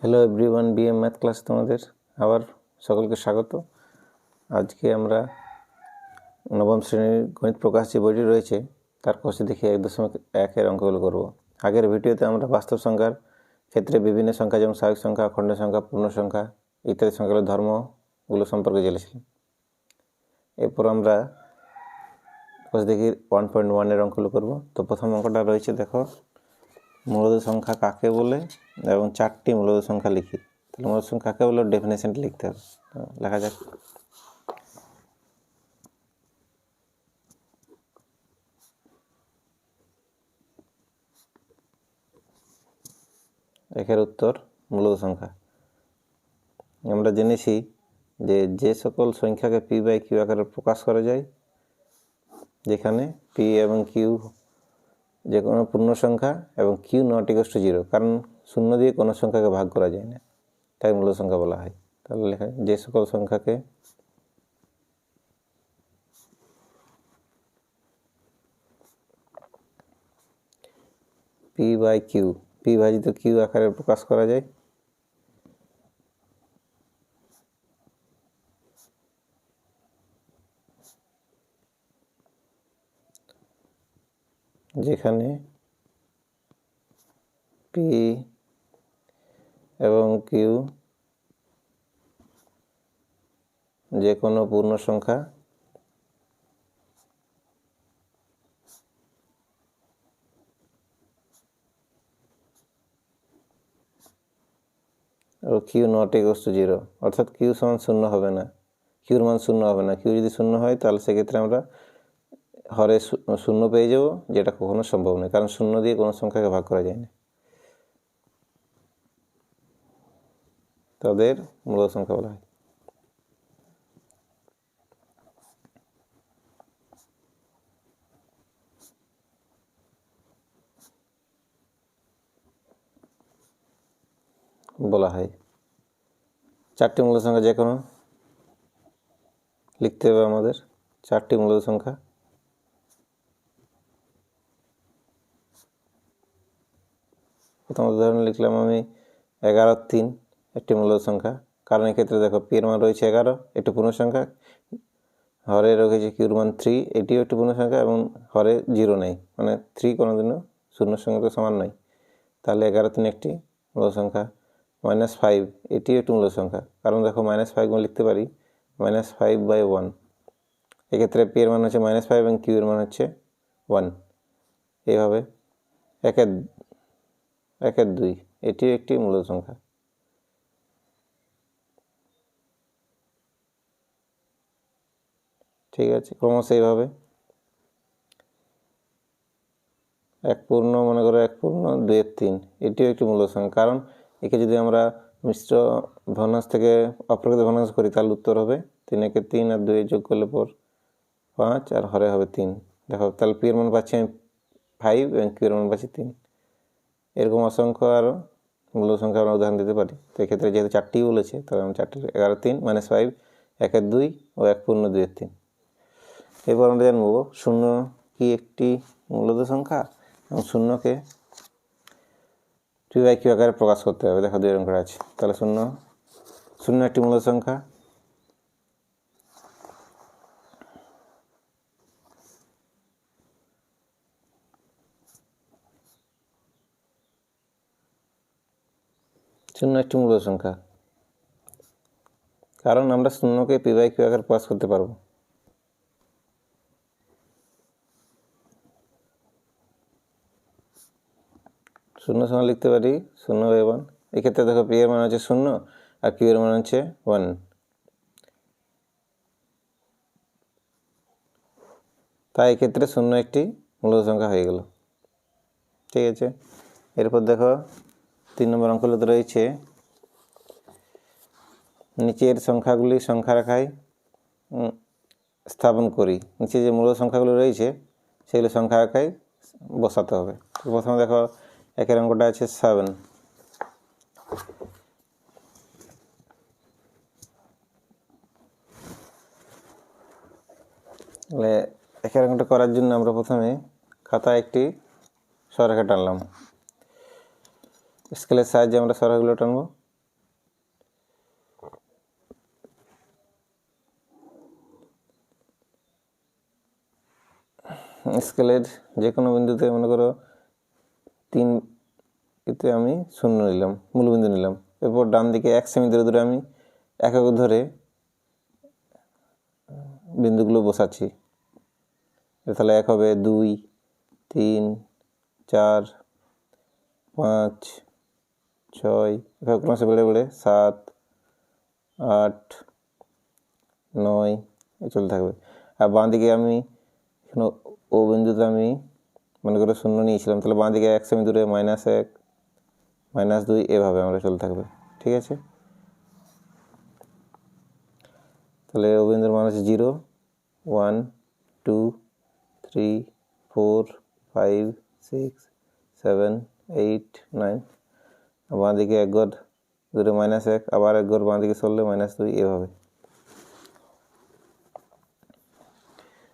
Hello everyone, BM math class তোমাদের আবার সকলকে স্বাগত। আজকে আমরা নবম শ্রেণীর গণিত প্রকাশ যে বইটি রয়েছে তার কোর্সে দেখে 1.1 অঙ্কগুলো করব। আগের ভিডিওতে আমরা বাস্তব সংখ্যার ক্ষেত্রে বিভিন্ন সংখ্যা যেমন স্বাভাবিক সংখ্যা, অখণ্ড সংখ্যা, পূর্ণ সংখ্যা ইত্যাদি সংখ্যাগুলোর ধর্মগুলো সম্পর্কে জেনেছিলাম। এরপর আমরা কোর্স দেখি 1.1 অঙ্কগুলো করব। তো প্রথম অঙ্কটা রয়েছে, দেখো মূলদ সংখ্যা কাকে বলে এবং 4টি মূলদ সংখ্যা লিখি। তাহলে মূলদ সংখ্যা কাকে বলে ডেফিনেশনটা লিখতে হবে। লেখা যাক। একের উত্তর মূলদ সংখ্যা। আমরা জেনেছি যে সকল সংখ্যাকে পি বাই কিউ আকারে প্রকাশ করা যায়, যেখানে পি এবং কিউ যে কোনো পূর্ণ সংখ্যা এবং কিউ নট ইকুয়াল টু 0, কারণ শূন্য দিয়ে কোনো সংখ্যাকে ভাগ করা যায় না, তাই মূলদ সংখ্যা বলা হয়। তাহলে লেখা যে সকল সংখ্যাকে পি বাই কিউ, পি ভাজিত কিউ আকারে প্রকাশ করা যায়, যেখানে পি এবং কিউ যে কোনো পূর্ণ সংখ্যা O Q not equal to 0, অর্থাৎ কিউ সমান শূন্য হবে না, কিউর মান শূন্য হবে না। কিউ যদি শূন্য হয় তাহলে সেক্ষেত্রে আমরা হরে শূন্য পেয়ে যাব, যেটা কখনো সম্ভব নয়, কারণ শূন্য দিয়ে কোনো সংখ্যাকে ভাগ করা যায় না। তাদের মূলদ সংখ্যা বলা হয়। বলা হয় 4টি মূলদ সংখ্যা যে কোনো লিখতে হবে আমাদের। 4টি মূলদ সংখ্যা। প্রথম উদাহরণ লিখলাম আমি 11/3, একটি মূলদ সংখ্যা, কারণ এক্ষেত্রে দেখো পি এর মান রয়েছে 11, একটি পূর্ণ সংখ্যা, হরে রয়েছে কিউর মান 3, এটিও একটি পূর্ণ সংখ্যা এবং হরে 0 নেই, মানে 3 কোনোদিনও শূন্য সংখ্যাকে সমান নয়। তাহলে 11/3 একটি মূলদ সংখ্যা। -5, এটিও একটি মূলদ সংখ্যা, কারণ দেখো -5 গুণ লিখতে পারি -5/1। এক্ষেত্রে পি এর মান হচ্ছে -5 এবং কিউ এর মান হচ্ছে 1। এইভাবে 1/2, এটিও একটি মূলদ সংখ্যা। ঠিক আছে, ক্রমশ এইভাবে এক পূর্ণ, মনে করো 1/2/3, এটিও একটি মূলদ সংখ্যা, কারণ একে যদি আমরা মিশ্র ভগ্নাংশ থেকে অপ্রকৃত ভগ্নাংশ করি তাহলে উত্তর হবে 3 আর 2 যোগ করলে পর 5 আর হরে হবে 3। দেখো তাহলে পি এর মান পাচ্ছি আমি 5 এবং কিউ এর মান পাচ্ছি 3। এরকম অসংখ্য আরও মূলদ সংখ্যা আমরা উদাহরণ দিতে পারি। তো এক্ষেত্রে যেহেতু 4টি বলেছে তাহলে আমরা 4টি 11/3 -5 1/2 ও 1/2/3। এরপর আমরা জানবো শূন্য কি একটি মূলদ সংখ্যা এবং শূন্যকে পি বাই কিউ আকারে প্রকাশ করতে হবে। দেখো 2 অঙ্কটা আছে। তাহলে শূন্য একটি মূলদ সংখ্যা, শূন্য একটি মূলদ সংখ্যা, কারণ আমরা শূন্যকে পি বাই কিউ আকারে প্রকাশ করতে পারবো। শূন্য সমান লিখতে পারি 0/1। এক্ষেত্রে দেখো পি এর মান হচ্ছে 0 আর কিউ এর মান হচ্ছে 1। তাই এক্ষেত্রে 0 একটি মূলদ সংখ্যা হয়ে গেল। ঠিক আছে, এরপর দেখো 3 নম্বর অঙ্কগুলোতে রয়েছে নিচের সংখ্যাগুলি সংখ্যা রেখায় স্থাপন করি। নিচে যে মূলদ সংখ্যাগুলো রয়েছে সেগুলো সংখ্যা রেখায় বসাতে হবে। প্রথমে দেখো একের অঙ্কটা আছে 7। তাহলে একের অঙ্কটা করার জন্য আমরা প্রথমে খাতায় একটি সরলরেখা টানলাম। স্কেলের সাহায্যে আমরা সরলরেখাগুলো টানবো। স্কেলের যে কোনো বিন্দুতে মনে করো 3 এতে আমি 0 নিলাম, মূলবিন্দু নিলাম। এরপর ডান দিকে 1 সেমি দূরে দূরে আমি একক ধরে বিন্দুগুলো বসাচ্ছি। তাহলে 1 হবে, 2, 3, 4, 5, 6, এভাবে ক্রমশ বেড়ে বেড়ে 7, 8, 9 চলতে থাকবে। আর বাঁ দিকে আমি এখানে ও বিন্দুতে আমি মনে করো 0 নিয়েছিলাম, তাহলে বাঁ দিকে 1 সেমি দূরে -1, -2 এভাবে আমরা চলতে থাকবে। ঠিক আছে, তাহলে ও বিন্দুর মান হচ্ছে 0, 1, 2, 3, 4, 5, 6, 7, 8, 9। বাঁ দিকে 1 ঘর দূরে -1, আবার 1 ঘর বাঁ দিকে সরলে -2 এভাবে।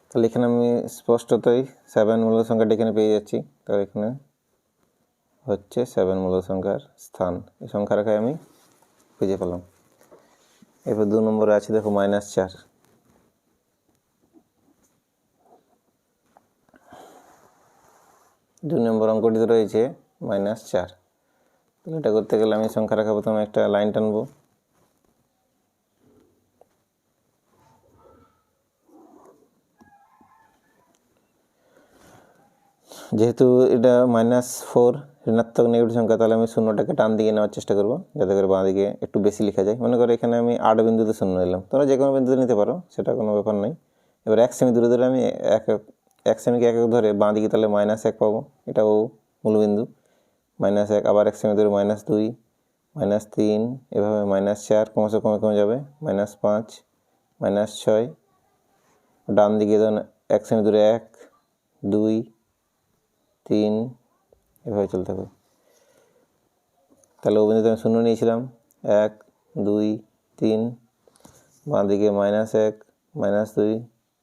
তাহলে এখানে আমি স্পষ্টতই 7 মূল সংখ্যাটি এখানে পেয়ে যাচ্ছি। তাহলে এখানে হচ্ছে 7 মূল সংখ্যার স্থান। এই সংখ্যা রেখায় আমি খুঁজে পেলাম। এরপর 2 নম্বরে আছে দেখো -4। 2 নম্বর অঙ্কটিতে রয়েছে -4। তাহলে এটা করতে গেলে আমি সংখ্যা রেখা প্রথমে একটা লাইন টানবো। যেহেতু এটা -4 ঋণাত্মক নেগেটিভ সংখ্যা, তাহলে আমি শূন্যটাকে টান দিকে নেওয়ার চেষ্টা করবো, যাতে করে বাঁ দিকে একটু বেশি লেখা যায়। মনে করো এখানে আমি 8 বিন্দুতে 0 নিলাম, তোমরা যে কোনো বিন্দুতে নিতে পারো, সেটা কোনো ব্যাপার নাই। এবার 1 সেমি দূরে দূরে আমি 1 সেমিকে একক ধরে বাঁ দিকে তাহলে -1 পাবো, এটাও মূলবিন্দু। -1, আবার 1 সেমি দূরে -2, -3, এভাবে -4 ক্রমশ কমে কমে যাবে, -5, -6। ডান দিকে ধরুন 1 সেমি দূরে 1, 2, 3 এভাবে চলতে হবে। তাহলে ও বিন্দুতে আমি 0 নিয়েছিলাম, 1, 2, 3, বাঁ দিকে -1, -2,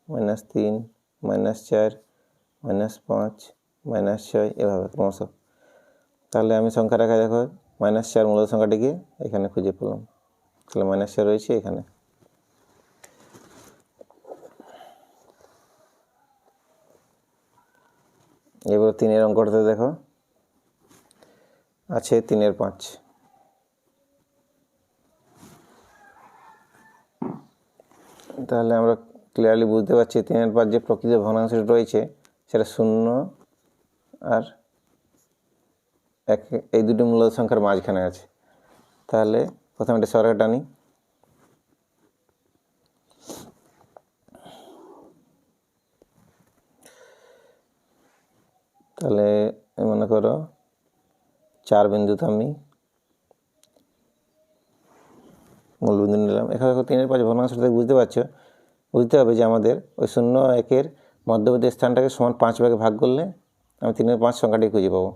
-3, -4, -5, -6 এভাবে ক্রমশ। তাহলে আমি সংখ্যা রেখা দেখো -4 মূল সংখ্যাটিকে এখানে খুঁজে পেলাম। তাহলে -4 রয়েছে এখানে। এবার 3 অঙ্কটাতে দেখো আছে 3/5। তাহলে আমরা ক্লিয়ারলি বুঝতে পারছি 3/5 যে প্রকৃত ভগ্নাংশটি রয়েছে সেটা 0 আর 1, এই দুটি মূল সংখ্যার মাঝখানে আছে। তাহলে প্রথমে একটা সরলরেখা টানি। তাহলে মনে করো 4 বিন্দুতে আমি মূলবিন্দু নিলাম। এখানে 3/5 ভগ্নাংশটা বুঝতে হবে যে আমাদের ওই 0, 1-এর মধ্যবর্তী স্থানটাকে সমান 5 ভাগে ভাগ করলে আমি 3/5 সংখ্যাটি খুঁজে পাবো।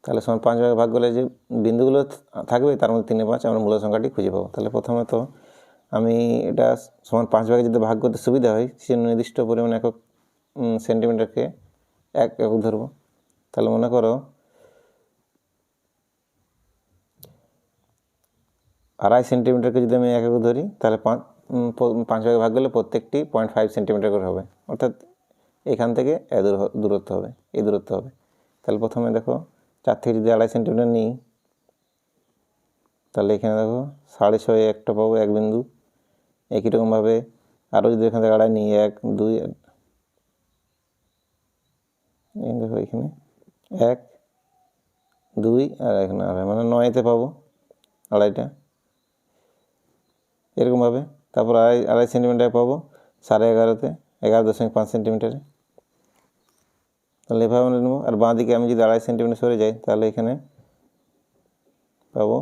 তাহলে সমান 5 ভাগে ভাগ করলে যে বিন্দুগুলো থাকবে তার মধ্যে 3/5 আমরা মূল সংখ্যাটি খুঁজে পাবো। তাহলে প্রথমে তো আমি এটা সমান 5 ভাগে যদি ভাগ করতে সুবিধা হয়, সে নির্দিষ্ট পরিমাণ একক সেন্টিমিটারকে 1 একক ধরবো। তাহলে মনে করো 2.5 সেন্টিমিটারকে যদি আমি 1 একক ধরি, তাহলে 5 ভাগে ভাগ করলে প্রত্যেকটি 0.5 সেন্টিমিটার করে হবে, অর্থাৎ এখান থেকে দূরত্ব হবে, এই দূরত্ব হবে। তাহলে প্রথমে দেখো 4 থেকে যদি 2.5 সেন্টিমিটার নিই, তাহলে এখানে দেখো 6.5 একটা পাবো, 1 বিন্দু। একই রকমভাবে আরও যদি এখান থেকে 2.5 নিই, 1, 2, দেখো এখানে 1, 2 আর এখানে 2.5, মানে 9-তে পাবো 2.5টা। এরকমভাবে তারপর 2.5 সেন্টিমিটার পাবো 11.5-তে, 11.5 সেন্টিমিটারে। তাহলে এভাবে আমরা নেবো। আর বাঁ দিকে আমি যদি 2.5 সেন্টিমিটার সরে যাই, তাহলে এখানে পাবো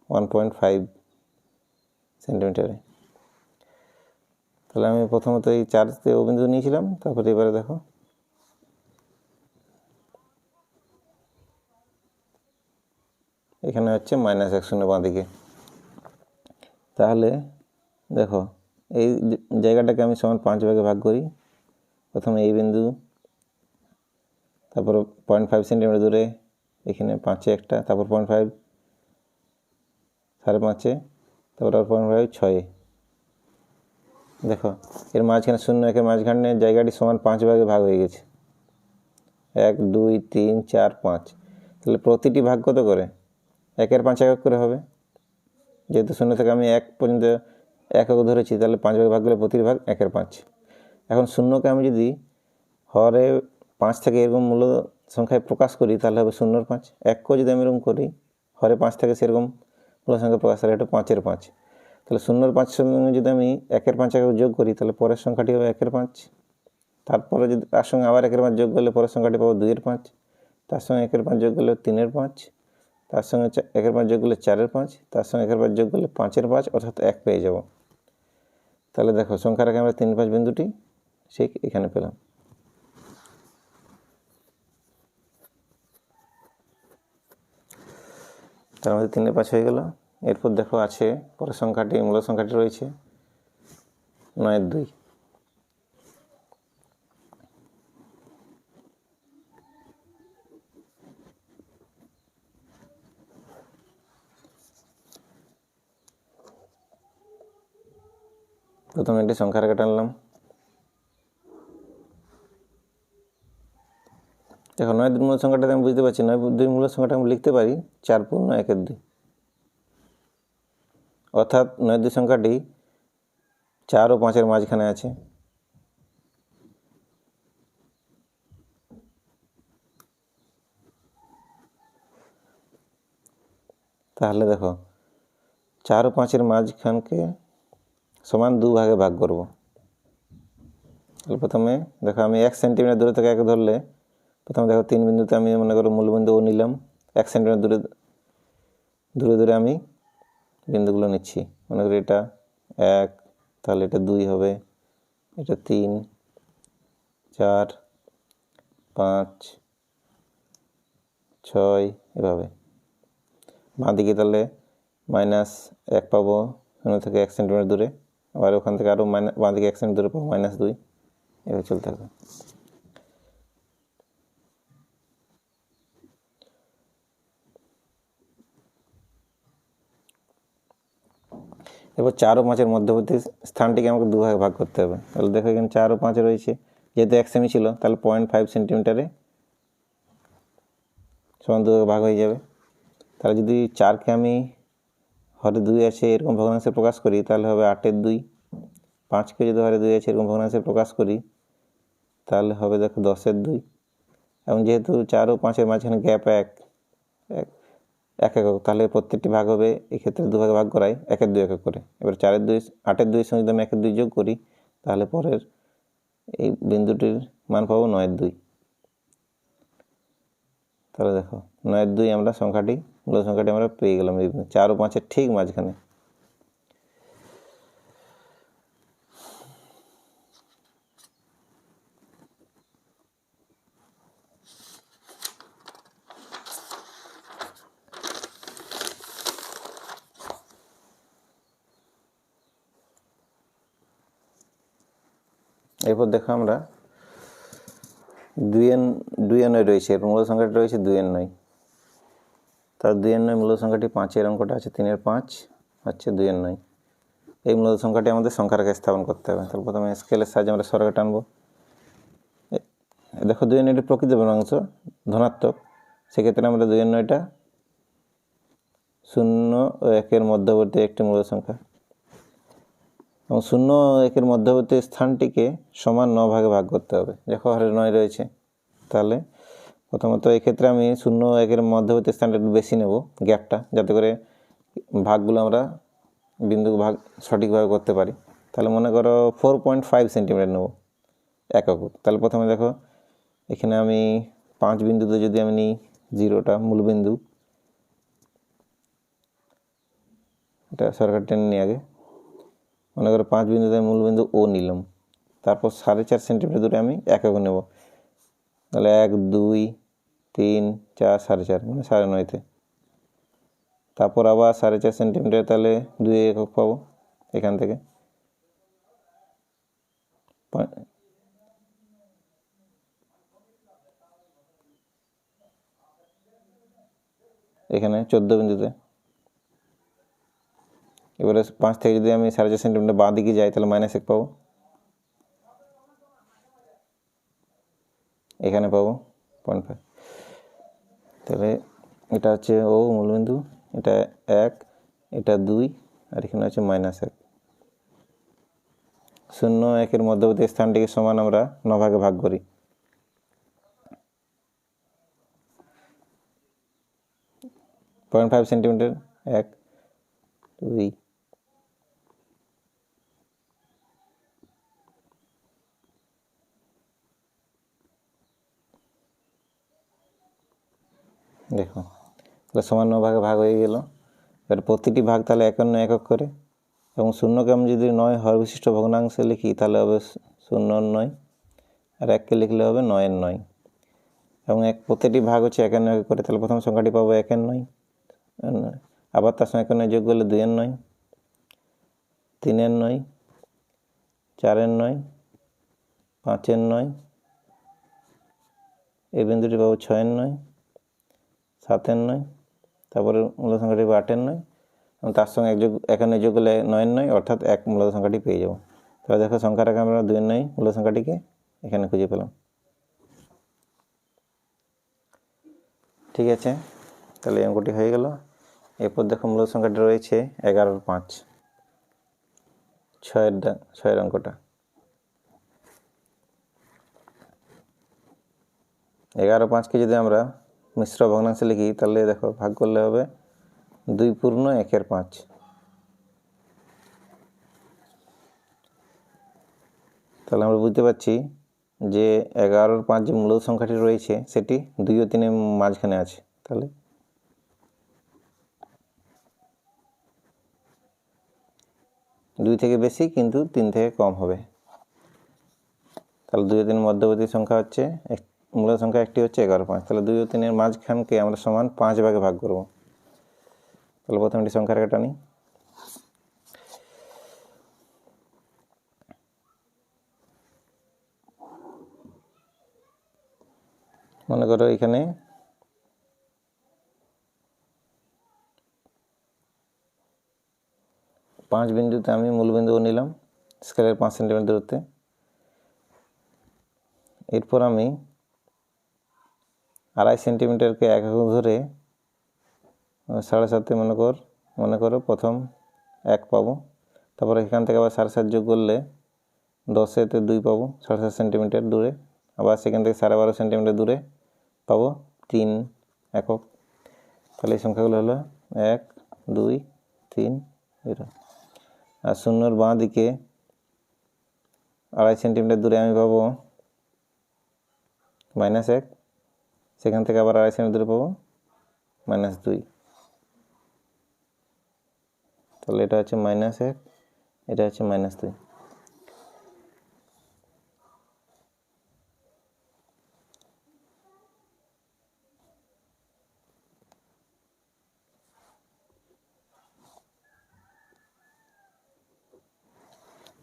1.5 সেন্টিমিটারে। তাহলে আমি প্রথমত এই 4তে ও বিন্দু নিয়েছিলাম, তারপরে এবারে দেখো এখানে হচ্ছে -1 বাঁ দিকে। তাহলে দেখো এই জায়গাটাকে আমি সমান 5 ভাগে ভাগ করি। প্রথমে এই বিন্দু, তারপর 0.5 সেন্টিমিটার দূরে এখানে 5-এ একটা, তারপর 0.5, 5.5, তারপর আর 0.5, 6-এ। দেখো এর মাঝখানে 0 1-এর মাঝখানে জায়গাটি সমান 5 ভাগে ভাগ হয়ে গেছে, 1 2 3 4 5। তাহলে প্রতিটি ভাগ কত করে? 1-এর 5 একক করে হবে। যেহেতু 0 থেকে আমি 1 পর্যন্ত একক ধরেছি, তাহলে 5 ভাগে ভাগ করলে প্রতিটি ভাগ 1-এর 5। এখন 0কে আমি যদি হরে 5 থেকে এরকম মূল সংখ্যায় প্রকাশ করি তাহলে হবে 0-এর 5। 1কেও যদি আমি এরকম করি হরে 5 থেকে সেরকম মূল সংখ্যা প্রকাশ তাহলে এটা 5-এর 5। তাহলে 0-এর 5 সঙ্গে যদি আমি 1-এর 5 একক যোগ করি তাহলে পরের সংখ্যাটি হবে 1-এর 5। তারপরে যদি তার সঙ্গে আবার 1-এর 5 যোগ করলে পরের সংখ্যাটি পাবো 2-এর 5। তার সঙ্গে 1-এর 5 যোগ করলে 3-এর 5। তার সঙ্গে 1-এর 5 যোগ করলে 4-এর 5। তার সঙ্গে 1-এর 5 যোগ করলে 5-এর 5, অর্থাৎ 1 পেয়ে যাব। তাহলে দেখো সংখ্যা রেখে আমরা 3 5 বিন্দুটি ঠিক এখানে পেলাম। তার মধ্যে 3 5 হয়ে গেল। এরপর দেখো আছে পরের সংখ্যাটি, মূল সংখ্যাটি রয়েছে 9 2। প্রথমে একটি সংখ্যা রেখে টানলাম। দেখো 9 2 মূল সংখ্যাটাতে আমি বুঝতে পারছি 9 2 মূল সংখ্যাটা আমি লিখতে পারি 4 পূর্ণ 1-এর 2, অর্থাৎ 9 2 সংখ্যাটি 4 ও 5-এর মাঝখানে আছে। তাহলে দেখো 4 ও 5-এর মাঝখানকে সমান 2 ভাগে ভাগ করব। তাহলে প্রথমে দেখো আমি 1 সেন্টিমিটার দূরে থেকে 1 ধরলে প্রথমে দেখো 3 বিন্দুতে আমি মনে করো মূলবিন্দু ও নিলাম। 1 সেন্টিমিটার দূরে দূরে দূরে আমি বিন্দুগুলো নিচ্ছি। মনে করি এটা 1, তাহলে এটা 2 হবে, এটা 3 4 5 6 এভাবে। বাঁ দিকে তাহলে -1 পাবো 0 থেকে 1 সেন্টিমিটার দূরে, আবার ওখান থেকে আরও বাঁ দিকে 1 সেন্টিমিটার দূরে পাবো -2। এভাবে চলতে থাকবে। এবার 4 ও 5-এর মধ্যবর্তী স্থানটিকে আমাকে 2 ভাগে ভাগ করতে হবে। তাহলে দেখো এখানে 4 ও 5 রয়েছে, যেহেতু 1 সেমি ছিল তাহলে 0.5 সেন্টিমিটারে সমান 2 ভাগে ভাগ হয়ে যাবে। তাহলে যদি 4কে আমি হরে 2 আছে এরকম ভগ্নাংশে প্রকাশ করি তাহলে হবে 8-এর 2। 5কে যদি হরে 2 আছে এরকম ভগ্নাংশে প্রকাশ করি তাহলে হবে দেখো 10-এর 2। এবং যেহেতু 4 ও 5-এর মাঝখানে গ্যাপ 1 একক, তাহলে প্রত্যেকটি ভাগ হবে এক্ষেত্রে 2 ভাগে ভাগ করাই 1-এর 2 একক করে। এবার 4-এর 2 8-এর 2 সঙ্গে যদি আমি 1-এর 2 যোগ করি তাহলে পরের এই বিন্দুটির মান পাবো 9-এর 2। তাহলে দেখো 9-এর 2 আমরা সংখ্যাটি, মূল সংখ্যাটি আমরা পেয়ে গেলাম এই 4 ও 5-এর ঠিক মাঝখানে। এরপর দেখো আমরা 2n রয়েছে, এর মূল সংখ্যাটি রয়েছে 2n। তার 2n মূল সংখ্যাটি 5-এর অঙ্কটা আছে 3-এর 5 হচ্ছে 2n। এই মূল সংখ্যাটি আমাদের সংখ্যা রেখে স্থাপন করতে হবে। তাহলে প্রথমে স্কেলের সাহায্যে আমরা সরকে টানবো। দেখো 2n এটি প্রকৃত ভগ্নাংশ ধনাত্মক, সেক্ষেত্রে আমরা 2n-টা 0 ও 1-এর মধ্যবর্তী একটি মূল সংখ্যা, এবং 0 ও 1-এর মধ্যবর্তী স্থানটিকে সমান 9 ভাগে ভাগ করতে হবে। দেখো হরে 9 রয়েছে, তাহলে প্রথমত এক্ষেত্রে আমি 0 ও 1-এর মধ্যবর্তী স্থানটা একটু বেশি নেব, গ্যাপটা, যাতে করে ভাগগুলো আমরা বিন্দু ভাগ সঠিকভাবে করতে পারি। তাহলে মনে করো 4.5 সেন্টিমিটার নেব একক। তাহলে প্রথমে দেখো এখানে আমি 5 বিন্দুতে যদি আমি নিই 0টা মূল বিন্দু, এটা সরকার টেনে নিই আগে। মনে করো 5 বিন্দুতে মূল বিন্দু ও নিলাম, তারপর 4.5 সেন্টিমিটার দূরে আমি একক নেব। তাহলে 1 2 3 4 4.5 মানে 9.5-তে। তারপর আবার 4.5 সেন্টিমিটার, তাহলে 2 একক পাবো এখান থেকে। এখানে 14 বিন্দুতে এবারে 5 থেকে যদি আমি 4.5 সেন্টিমিটার বাঁ দিকে যাই তাহলে -1 পাবো, এখানে পাবো 0.5। তাহলে এটা হচ্ছে ও মূলবিন্দু, এটা 1, এটা 2, আর এখানে আছে -1। 0, 1 মধ্যবর্তী স্থানটিকে সমান আমরা 9 ভাগে ভাগ করি। 0.5 সেন্টিমিটার, 1, 2, দেখো তাহলে সমান 9 ভাগে ভাগ হয়ে গেল। এবার প্রতিটি ভাগ তাহলে 51 একক করে, এবং শূন্যকে আমি যদি 9 হর বিশিষ্ট ভগ্নাংশে লিখি তাহলে হবে 0 9, আর 1কে লিখলে হবে 9 9, এবং প্রতিটি ভাগ হচ্ছে 51 একক করে। তাহলে প্রথম সংখ্যাটি পাবো 1 9, আবার তার সঙ্গে 51 যোগ করলে 2 9, 3 9, 4 9, 5 9, এই বিন্দুটি পাবো 6 9, 7 9, তারপরে মূল সংখ্যাটি পাবো 8 9, এবং তার সঙ্গে 51 যোগ করলে 9 9, অর্থাৎ 1 মূল সংখ্যাটি পেয়ে যাব। তাহলে দেখো সংখ্যার আগে আমরা 2 9 মূল সংখ্যাটিকে এখানে খুঁজে পেলাম। ঠিক আছে, তাহলে এই অঙ্কটি হয়ে গেল। এরপর দেখো মূল সংখ্যাটি রয়েছে 11 আর 5, 6 অঙ্কটা। 11 5কে যদি আমরা মিশ্র ভগ্নাংশে লিখি তাহলে দেখো ভাগ করলে হবে 2.1/5। তাহলে আমরা বুঝতে পারছি যে 11 আর 5 যে মূল সংখ্যাটি রয়েছে সেটি 2 ও 3 এর মাঝখানে আছে। তাহলে 2 থেকে বেশি কিন্তু 3 থেকে কম হবে। তাহলে 2 ও 3 মধ্যবর্তী সংখ্যা হচ্ছে, মূল সংখ্যা একটি হচ্ছে 11 5। তাহলে 2 ও 3 এর মাঝখানকে আমরা সমান 5 ভাগে ভাগ করব। তাহলে প্রথমে একটি সংখ্যা রেখাটা নিই। মনে করো এখানে 5 বিন্দুতে আমি মূলবিন্দু নিলাম স্কেলের 5 সেন্টিমিটার দূরত্বে। এরপর আমি 2.5 সেন্টিমিটারকে 1 একক ধরে 7.5 মনে করো প্রথম 1 পাবো, তারপর এখান থেকে আবার 7.5 যোগ করলে 10-এতে 2 পাবো 7.5 সেন্টিমিটার দূরে, আবার সেখান থেকে 12.5 সেন্টিমিটার দূরে পাবো 3 একক। তাহলে এই সংখ্যাগুলো হলো 1 2 3 0। আর শূন্যর বাঁ দিকে 2.5 সেন্টিমিটার দূরে আমি পাবো -1, সেখান থেকে আবার 2.5 সেন্টিমিটার দূরে পাবো -2। তাহলে এটা হচ্ছে -1, এটা হচ্ছে -2।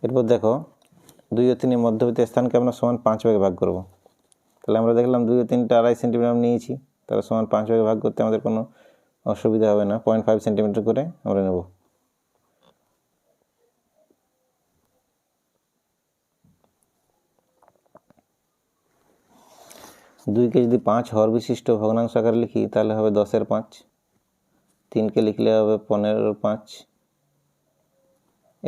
এরপর দেখো 2 ও 3 এর মধ্যবর্তী স্থানকে আমরা সমান 5 ভাগে ভাগ করব। তাহলে আমরা দেখলাম 2 ও 3টা 2.5 সেন্টিমিটার আমরা নিয়েছি, তাহলে সমান 5 ভাগে ভাগ করতে আমাদের কোনো অসুবিধা হবে না। 0.5 সেন্টিমিটার করে আমরা নেব। দুইকে যদি 5 হর বিশিষ্ট ভগ্নাংশ আকারে লিখি তাহলে হবে 10-এর 5, 3কে লিখলে হবে 15-এর 5।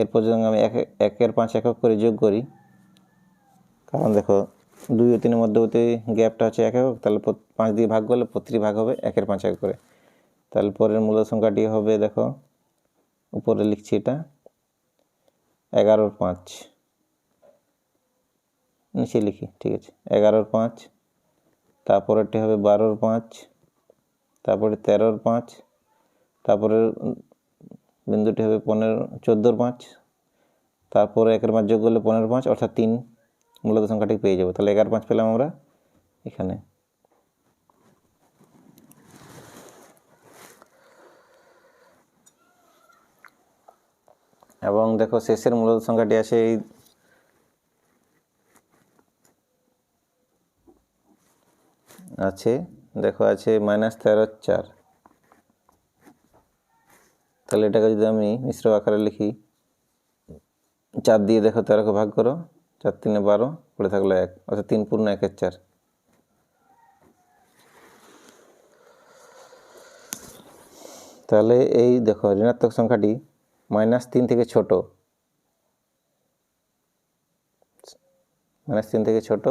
এরপর যদি আমি 1-এর 5 একক করে যোগ করি, কারণ দেখো 2 ও 3 এর মধ্যবর্তী গ্যাপটা হচ্ছে 1 একক, তাহলে 5 দিয়ে ভাগ করলে প্রতিটি ভাগ হবে 1-এর 5 একক করে। তাহলে পরের মূল সংখ্যাটি হবে, দেখো উপরে লিখছি এটা 11-এর 5, নিচে লিখি, ঠিক আছে 11-এর 5, তারপরেরটি হবে 12-এর 5, তারপরে 13-এর 5, তারপরে বিন্দুটি হবে 14-এর 5, তারপরে 1-এর 5 যোগ করলে 15-এর 5, অর্থাৎ 3 মূলত সংখ্যাটি পেয়ে যাবো। তাহলে 11-5 পেলাম আমরা এখানে। এবং দেখো শেষের মূলত সংখ্যাটি আছে এই আছে, দেখো আছে -13-4। তাহলে এটাকে যদি আমি মিশ্র আকারে লিখি, 4 দিয়ে দেখো 13কে ভাগ করো, 4 3 12, পড়ে থাকলো 1, অর্থাৎ 3 পূর্ণ 1 4। তাহলে এই দেখো ঋণাত্মক সংখ্যাটি -3 থেকে ছোট, -3 থেকে ছোট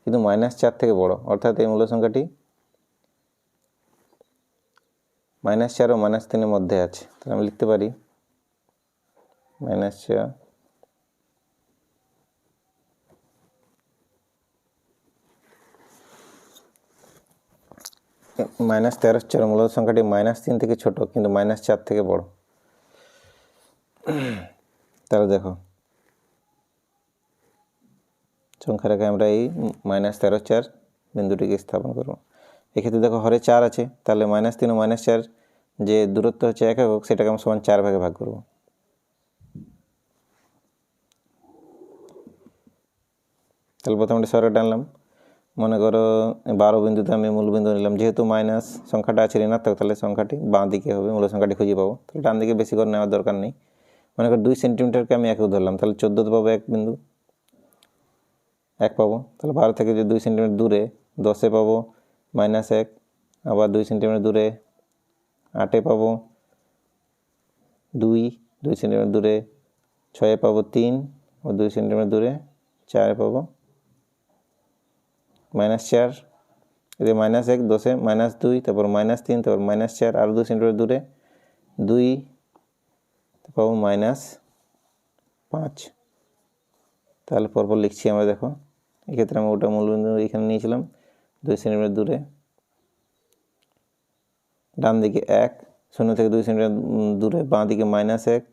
কিন্তু -4 থেকে বড়, অর্থাৎ এই মূল সংখ্যাটি -4 ও -3 এর মধ্যে আছে। তাহলে আমি লিখতে পারি -4 -13 মূল সংখ্যাটি -3 থেকে ছোট কিন্তু -4 থেকে বড়। তাহলে দেখো সংখ্যা রেখায় আমরা এই -13 বিন্দুটিকে স্থাপন করব। এক্ষেত্রে দেখো হরে 4 আছে, তাহলে -3 ও -4 যে দূরত্ব হচ্ছে 1 একক, সেটাকে আমরা সমান 4 ভাগে ভাগ করব। তাহলে প্রথমে একটা সরল টানলাম, মনে করো 12 বিন্দুতে আমি মূল বিন্দু নিলাম, যেহেতু মাইনাস সংখ্যাটা আছে ঋণাত্মক, তাহলে সংখ্যাটি বাঁ দিকে হবে, মূল সংখ্যাটি খুঁজে পাবো। তাহলে ডান দিকে বেশি করে নেওয়ার দরকার নেই। মনে করো 2 সেন্টিমিটারকে আমি একক ধরলাম, তাহলে 14তে পাবো 1 বিন্দু, 1 পাবো। তাহলে 12 থেকে যে 2 সেন্টিমিটার দূরে 10-এ পাবো -1, আবার 2 সেন্টিমিটার দূরে 8-এ পাবো 2 সেন্টিমিটার দূরে 6-এ পাবো 3, ও 2 সেন্টিমিটার দূরে 4-এ পাবো -4, এদের -1, 10-এ -2, তারপর -3, তারপর -4, আর 2 সেন্টিমিটার দূরে 2 পাবো -5। তাহলে পরপর লিখছি আমরা, দেখো এক্ষেত্রে আমি ওটা মূলবিন্দু এখানে নিয়েছিলাম 2 সেন্টিমিটার দূরে, ডান দিকে 1, 0 থেকে 2 সেন্টিমিটার দূরে বাঁ দিকে -1,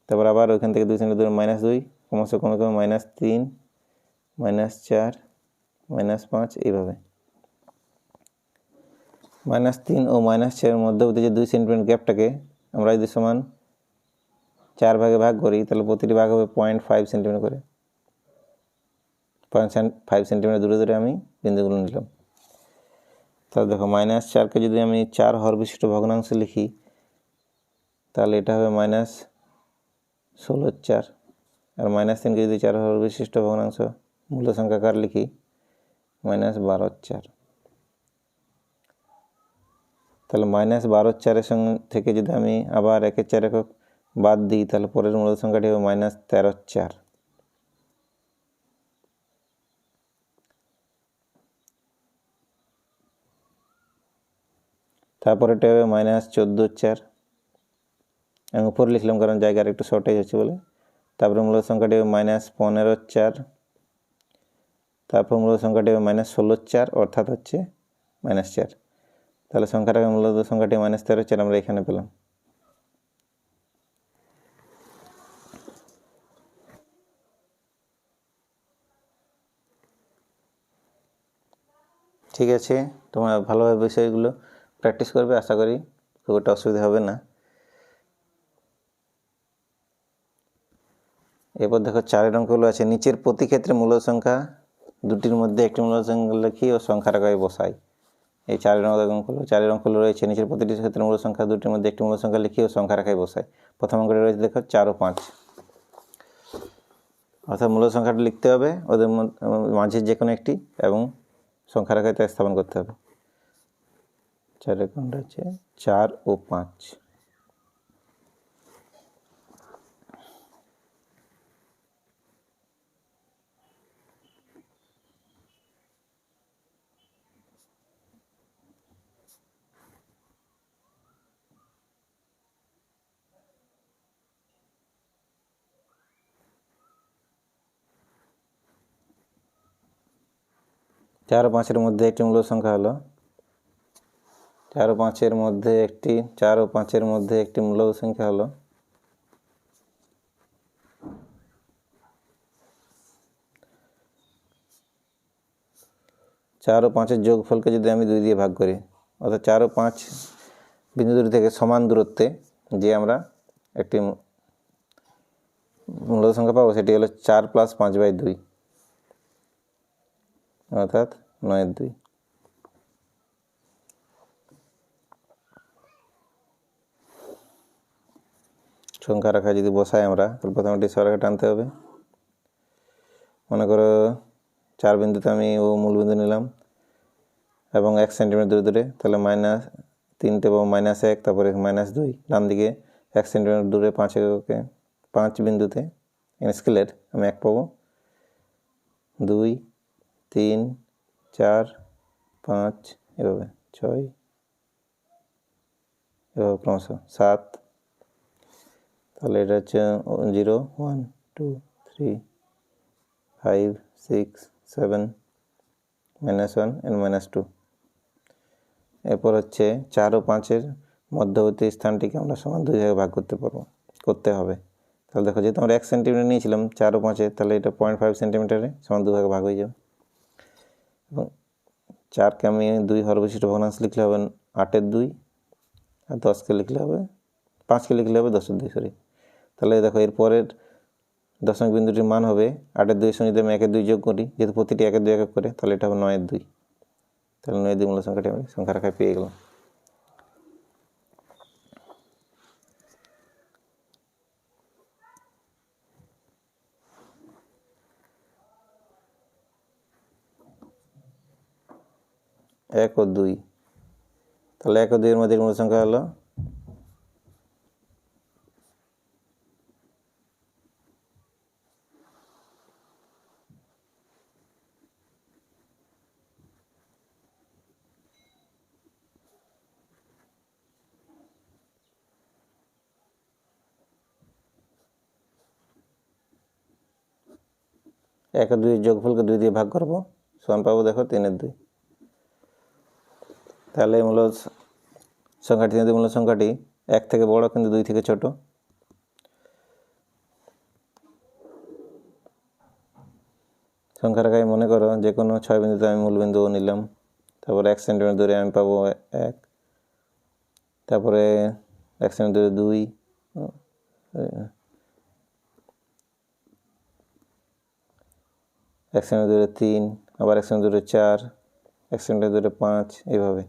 তারপর আবার ওইখান থেকে 2 সেন্টিমিটার দূরে -2, ক্রমশ কমে কমে -3, -4, -5, এইভাবে। -3 ও -4 এর মধ্যবর্তী যে 2 সেন্টিমিটার গ্যাপটাকে আমরা যদি সমান 4 ভাগে ভাগ করি, তাহলে প্রতিটি ভাগ হবে 0.5 সেন্টিমিটার করে। 0.5 সেন্টিমিটার দূরে দূরে আমি বিন্দুগুলো নিলাম। তাহলে দেখো -4কে যদি আমি 4 হর বিশিষ্ট ভগ্নাংশে লিখি, তাহলে এটা হবে -16/4, আর -3কে যদি 4 হর বিশিষ্ট ভগ্নাংশ মূল সংখ্যাকার লিখি -12/4। তাহলে -12/4 সঙ্গে থেকে যদি আমি আবার 1/4 একক বাদ দিই, তাহলে পরের মূল সংখ্যাটি হবে -13/4। তারপরে এটা হবে -14/4, আমি উপরে লিখলাম কারণ জায়গার একটু শর্টেজ হচ্ছে বলে। তারপরে মূল সংখ্যাটি হবে -15/4, তারপর মূল সংখ্যাটি হবে -16/4, অর্থাৎ হচ্ছে -4। তাহলে সংখ্যাটাকে মূলত সংখ্যাটি -13/4 আমরা এখানে পেলাম। ঠিক আছে, তোমরা ভালোভাবে বিষয়গুলো প্র্যাকটিস করবে, আশা করি খুব একটা অসুবিধা হবে না। এরপর দেখো 4 অঙ্কগুলো আছে, নিচের প্রতি ক্ষেত্রে মূল সংখ্যা দুটির মধ্যে একটি মূল সংখ্যা লিখি ও সংখ্যা রেখায় বসাই। এই 4 অঙ্কগুলো রয়েছে, নিচের প্রতিটি ক্ষেত্রে মূল সংখ্যা দুটির মধ্যে একটি মূল সংখ্যা লিখি ও সংখ্যা রেখায় বসাই। প্রথম অঙ্কটি রয়েছে দেখো 4 ও 5, অর্থাৎ মূল সংখ্যাটা লিখতে হবে, ওদের মাঝে যে কোনো একটি, এবং সংখ্যা রেখায় তা স্থাপন করতে হবে। 4 কোনটা হচ্ছে 4 ও 5। চার ও 5-এর মধ্যে একটি মূল সংখ্যা হলো 4 ও 5-এর মধ্যে একটি মূল সংখ্যা হলো 4 ও 5-এর যোগফলকে যদি আমি 2 দিয়ে ভাগ করি, অর্থাৎ 4 ও 5 বিন্দু দুটি থেকে সমান দূরত্বে যে আমরা একটি মূল সংখ্যা পাবো, সেটি হলো 4 + 5/2, অর্থাৎ 9/2। সংখ্যা রেখা যদি বসাই আমরা, তাহলে প্রথমে একটি সরেখা টানতে হবে। মনে করো 4 বিন্দুতে আমি ও মূলবিন্দু নিলাম এবং 1 সেন্টিমিটার দূরে দূরে, তাহলে -3 এবং -1, তারপরে -2, ডান দিকে 1 সেন্টিমিটার দূরে 5 এককে 5 বিন্দুতে স্কেলের আমি 1 পাবো, 2, 3, 4, 5, এভাবে 6, এভাবে ক্রমশ 7, তাহলে এটা হচ্ছে 0, 1, 2, 3, 5, 6, 7, -1 and -2। এরপর হচ্ছে 4 ও 5-এর মধ্যবর্তী স্থানটিকে আমরা সমান 2 ভাগে ভাগ করতে হবে। তাহলে দেখো, যেহেতু আমরা 1 সেন্টিমিটার নিয়েছিলাম 4 ও 5-এ, তাহলে এটা 0.5 সেন্টিমিটারে সমান 2 ভাগে ভাগ হয়ে যাবে। এবং 4কে আমি 2 হরবিশিষ্ট ভগ্নাংশ লিখলে হবে 8-এর 2, আর 10কে লিখলে হবে 5কে লিখলে হবে 10-এর 2, সরি। তাহলে দেখো, এরপরের দশমিক বিন্দুটির মান হবে 8-এর 2 সঙ্গে যদি আমি 1-এর 2 যোগ করি, যেহেতু প্রতিটি 1-এর 2 এক করে, তাহলে এটা হবে 9-এর 2। তাহলে 9-এর 2 মূল সংখ্যাটি আমি সংখ্যা রেখায় পেয়ে গেলাম। এক ও 2, তাহলে 1 ও 2 এর মধ্যে মূল সংখ্যা হলো 1 আর 2 এর যোগফলকে 2 দিয়ে ভাগ করবো, সমান পাবো দেখো 3-এর 2। তাহলে মূল সংখ্যাটি 1 থেকে বড় কিন্তু 2 থেকে ছোট। সংখ্যা রেখায় মনে করো যে কোনো 6 বিন্দুতে আমি মূলবিন্দু নিলাম, তারপরে 1 সেন্টিমিটার দূরে আমি পাবো 1, তারপরে 1 সেন্টিমিটার দূরে 2, 1 সেন্টিমিটার দূরে 3, আবার 1 সেন্টিমিটার দূরে 4, 1 সেন্টিমিটার দূরে 5, এইভাবে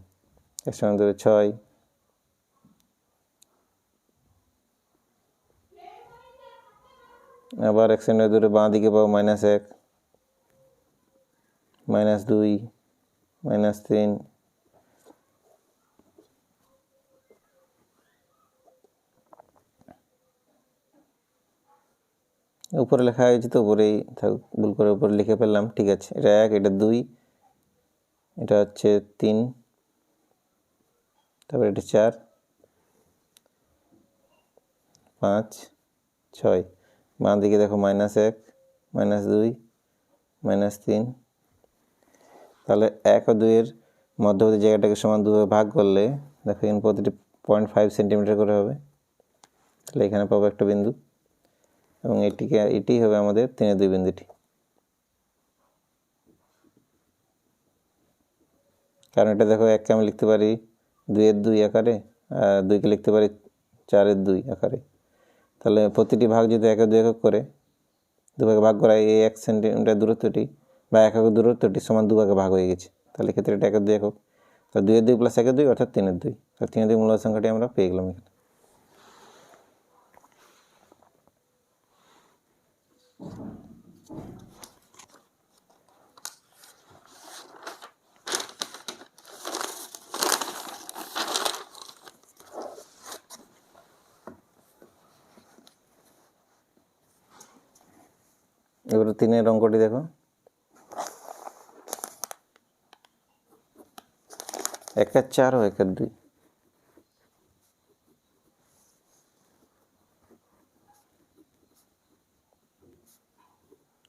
1 সেন্টিমিটার দূরে 6, আবার 1 সেন্টিমিটার দূরে বাঁ দিকে পাবো -1, -2, -3, উপরে লেখা হয়েছে তো উপরেই থাক, ভুল করে উপরে লিখে ফেললাম, ঠিক আছে। এটা 1, এটা 2, এটা হচ্ছে 3, তারপরে এটা 4, 5, 6, বাঁ দিকে দেখো -1, -2, -3। তাহলে 1 ও 2 এর মধ্যবর্তী জায়গাটাকে সমান 2 ভাগ করলে দেখো এখানে প্রতিটি 0.5 সেন্টিমিটার করে হবে। তাহলে এখানে পাবো একটা বিন্দু, এবং এটি হবে আমাদের 3-এর 2 বিন্দুটি। কারণ এটা দেখো, 1কে আমি লিখতে পারি 2-এর 2 আকারে, আর 2কে লিখতে পারি 4-এর 2 আকারে। তাহলে প্রতিটি ভাগ যদি 1-এর 2 একক করে 2 ভাগে ভাগ করা, এই 1 সেন্টিমিটার দূরত্বটি বা 1 একক দূরত্বটি সমান 2 ভাগে ভাগ হয়ে গেছে। তাহলে ক্ষেত্রে এটা 1-এর 2 একক, তাহলে 2-এর 2 প্লাস 1-এর 2 অর্থাৎ 3-এর 2। তাহলে 3-এর 2 মূল সংখ্যাটি আমরা পেয়ে গেলাম এখানে। এবারে 3-এর অঙ্কটি দেখো, 1-এর 4 ও 1-এর 2।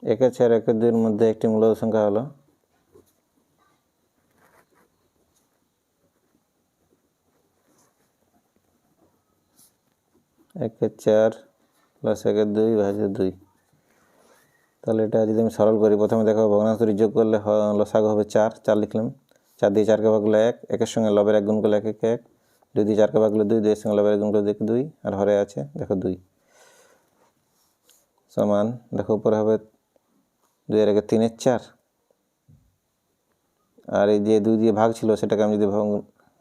একের 4 1-এর 2 এর মধ্যে একটি মূল সংখ্যা হলো 1-এর 4 প্লাস 1-এর 2 ভাজিত 2। তাহলে এটা যদি আমি সরল করি, প্রথমে দেখো ভগ্নাংশ দুটি যোগ করলে লসাগু হবে 4, 4 লিখলাম। 4 দিয়ে 4কে ভাগ করলে 1, 1-এর সঙ্গে লবের 1 গুণ করলে 1 1, 2 দিয়ে 4কে ভাগ করলে 2, 2-এর সঙ্গে লবের 1 গুণ করলে 2, আর হরে আছে দেখো 2, সমান দেখো উপরে হবে 2-এর 1 3-এর 4, আর এই যে 2 দিয়ে ভাগ ছিল সেটাকে আমি যদি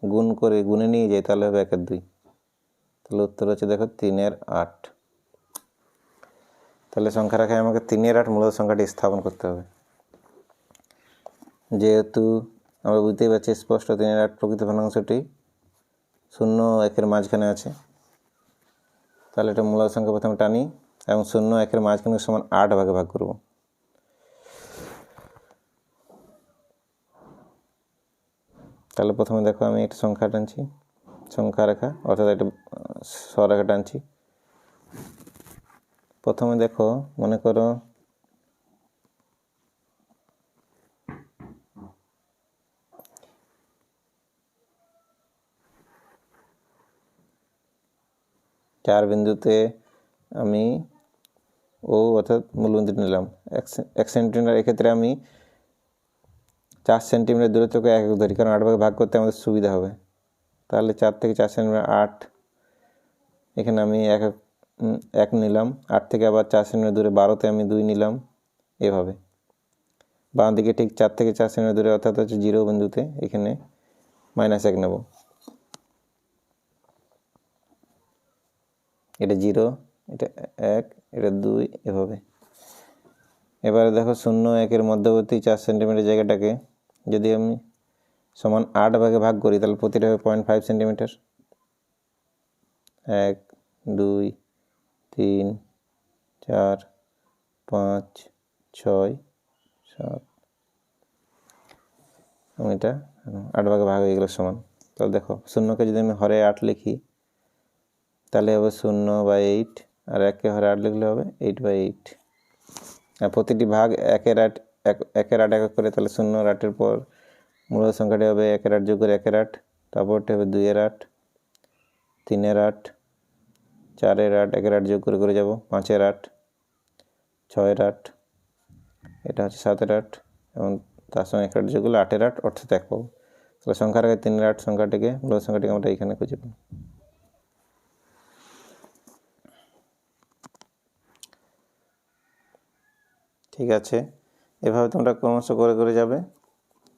গুণ করে গুণে নিয়ে যাই তাহলে হবে 1-এর 2। তাহলে উত্তর হচ্ছে দেখো 3-এর 8। তাহলে সংখ্যা রেখায় আমাকে 3-এর 8 মূলত সংখ্যাটি স্থাপন করতে হবে। যেহেতু আমরা বুঝতেই পারছি স্পষ্ট 3-এর 8 প্রকৃত ভগ্নাংশটি 0 ও 1-এর মাঝখানে আছে। তাহলে এটা মূলত সংখ্যা প্রথমে টানি এবং 0 ও 1-এর মাঝখানে সমান 8 ভাগে ভাগ করব। তাহলে প্রথমে দেখো আমি একটা সংখ্যা টানছি, সংখ্যা রেখা অর্থাৎ একটা সরেখা টানছি। প্রথমে দেখো মনে করো চার বিন্দুতে আমি ও অর্থাৎ মূলবিন্দু নিলাম 1 সেন্টিমিটার। এক্ষেত্রে আমি 4 সেন্টিমিটার দূরত্বকে 1 ধরি, কারণ 8 ভাগে ভাগ করতে আমাদের সুবিধা হবে। তাহলে 4 থেকে 4 সেন্টিমিটার 8, এখানে আমি 1 নিলাম। 8 থেকে আবার 4 সেন্টিমিটার দূরে 12তে আমি 2 নিলাম। এভাবে বাম দিকে ঠিক 4 থেকে 4 সেন্টিমিটার দূরে অর্থাৎ হচ্ছে 0 বিন্দুতে এখানে -1 নেব। এটা 0, এটা 1, এটা 2, এভাবে। এবারে দেখো 0 1-এর মধ্যবর্তী 4 সেন্টিমিটার জায়গাটাকে যদি আমি সমান 8 ভাগে ভাগ করি তাহলে প্রতিটা হবে 0.5 সেন্টিমিটার। 1 2 3 4 5 6 7 এবং এটা 8 ভাগে ভাগ হয়ে গেল সমান। তাহলে দেখো 0কে যদি আমি হরে 8 লিখি তাহলে হবে 0/8, আর 1কে হরে 8 লিখলে হবে 8/8। আর প্রতিটি ভাগ 1-এর 8 1 করে, তাহলে 0 আর 8-এর পর মূল সংখ্যাটি হবে 1-এর 8 যোগ করে 1-এর 8, তারপরটি হবে 2-এর 8, 3-এর 8, 4-এর 8, 1-এর 8 যোগ করে যাব 5-এর 8, 6-এর 8, এটা হচ্ছে 7-এর 8 এবং তার সঙ্গে 1-এর 8 যোগ করলে 8-এর 8 অর্থাৎ 1 পাবো। তাহলে সংখ্যার আগে 3-এর 8 সংখ্যাটিকে মূল সংখ্যাটিকে আমরা এখানে খুঁজে পাবো। ঠিক আছে, এভাবে তোমরা ক্রমশ করে করে যাবে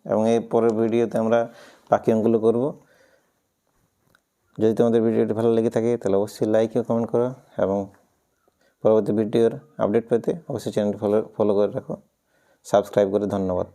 এবং এই পরের ভিডিওতে আমরা বাকি অঙ্কগুলো করব। যদি তোমাদের ভিডিওটি ভালো লেগে থাকে তাহলে অবশ্যই লাইক ও কমেন্ট করো এবং পরবর্তী ভিডিওর আপডেট পেতে অবশ্যই চ্যানেলটি ফলো করে রাখো। সাবস্ক্রাইব করে ধন্যবাদ।